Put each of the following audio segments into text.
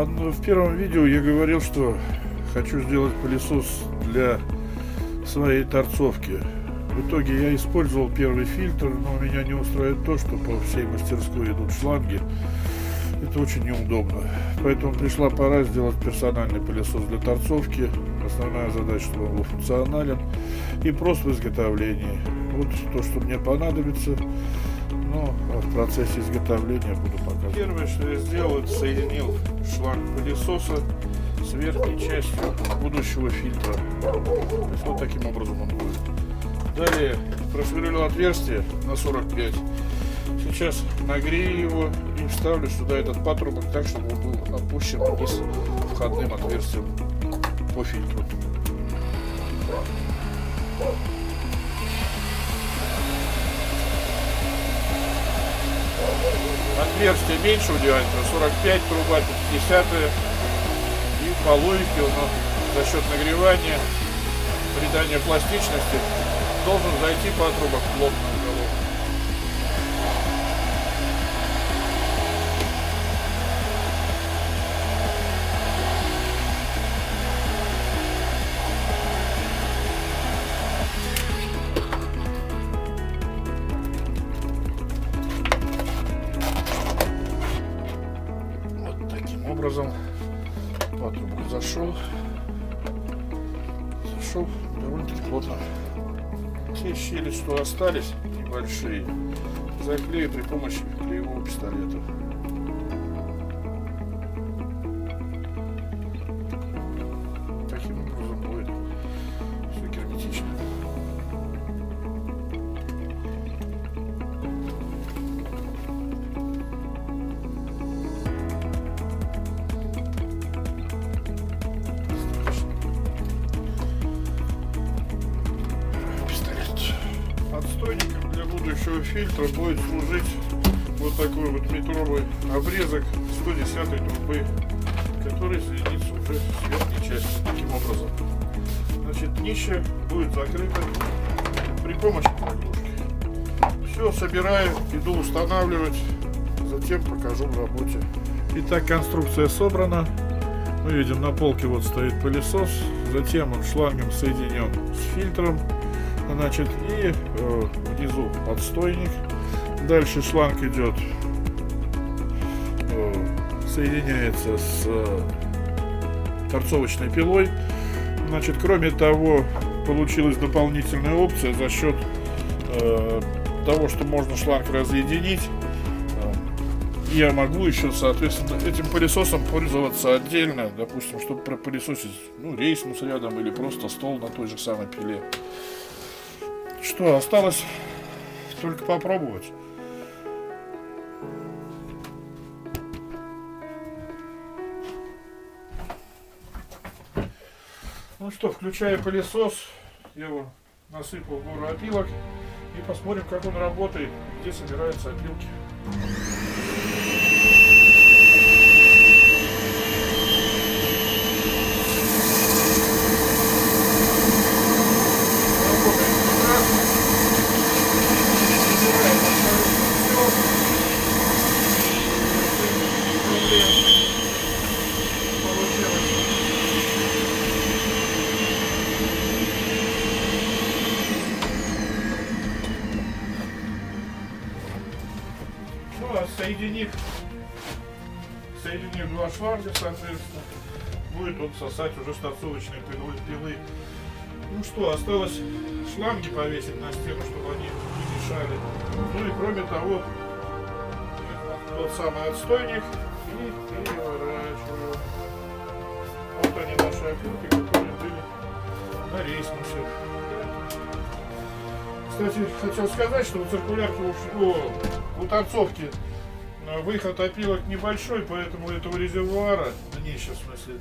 В первом видео я говорил, что хочу сделать пылесос для своей торцовки. В итоге я использовал первый фильтр, но меня не устраивает то, что по всей мастерской идут шланги. Это очень неудобно. Поэтому пришла пора сделать персональный пылесос для торцовки. Основная задача, чтобы он был функционален и прост в изготовлении. Вот то, что мне понадобится. Но в процессе изготовления буду показывать. Первое, что я сделал, это соединил шланг пылесоса с верхней частью будущего фильтра. То есть вот таким образом он будет. Далее просверлил отверстие на 45. Сейчас нагрею его и вставлю сюда этот патрубок так, чтобы он был опущен вниз входным отверстием по фильтру. Отверстие меньшего диаметра, 45, труба 50, и по логике он за счет нагревания, придания пластичности должен зайти патрубок плотно в голову. Вот таким образом патрубок зашел довольно-таки плотно. Те щели, что остались, небольшие, заклею при помощи клеевого пистолета. Таким образом будет все герметично. Отстойником для будущего фильтра будет служить вот такой вот метровый обрезок 110 трубы, который соединится уже с верхней частью таким образом. Значит, днище будет закрыто при помощи заглушки. Все собираю, иду устанавливать, затем покажу в работе. Итак, конструкция собрана. Мы видим, на полке вот стоит пылесос, затем он шлангом соединен с фильтром. Значит, и внизу отстойник. Дальше шланг идет, соединяется с торцовочной пилой. Значит, кроме того, получилась дополнительная опция за счет того, что можно шланг разъединить. Я могу еще, соответственно, этим пылесосом пользоваться отдельно, допустим, чтобы пропылесосить рейсмус рядом или просто стол на той же самой пиле. Что, осталось только попробовать. Ну что, включаю пылесос, я его насыпал в гору опилок и посмотрим, как он работает, где собираются опилки. Соединив два шланга, соответственно, будет он сосать уже с торцовочной пилы. Ну что, осталось шланги повесить на стену, чтобы они не мешали. Ну и кроме того, тот самый отстойник и переворачиваю. Вот они, наши опилки, которые были на рейсмусе. Кстати, хотел сказать, что у циркулярки у торцовки выход опилок небольшой, поэтому этого резервуара, днища в смысле,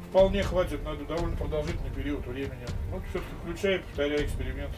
вполне хватит на довольно продолжительный период времени. Вот все-таки включаю, повторяю эксперимент.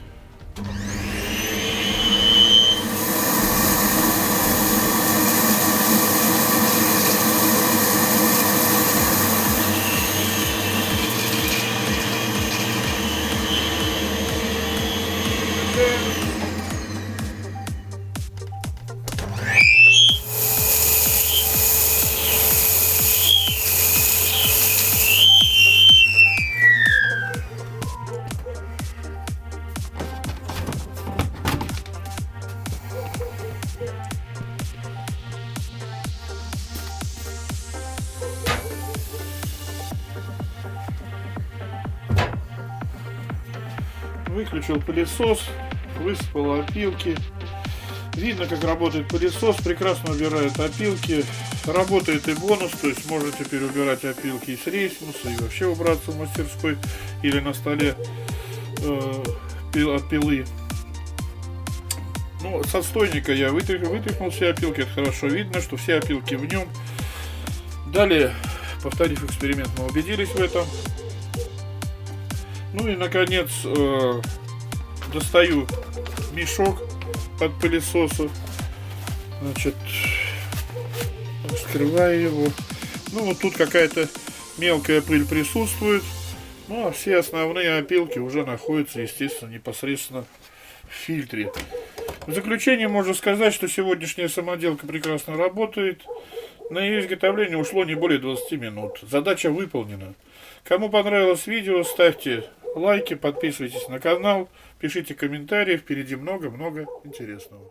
Выключил пылесос, высыпал опилки. Видно, как работает пылесос, прекрасно убирает опилки. Работает и бонус, то есть можно теперь убирать опилки и с рейсмуса, и вообще убраться в мастерской или на столе от пилы. Ну, с отстойника я вытряхнул все опилки, это хорошо видно, что все опилки в нем. Далее, повторив эксперимент, мы убедились в этом. Ну и, наконец, достаю мешок от пылесоса. Значит, вскрываю его. Ну, вот тут какая-то мелкая пыль присутствует. Ну, а все основные опилки уже находятся, естественно, непосредственно в фильтре. В заключение можно сказать, что сегодняшняя самоделка прекрасно работает. На ее изготовление ушло не более 20 минут. Задача выполнена. Кому понравилось видео, ставьте лайки, подписывайтесь на канал, пишите комментарии. Впереди много-много интересного.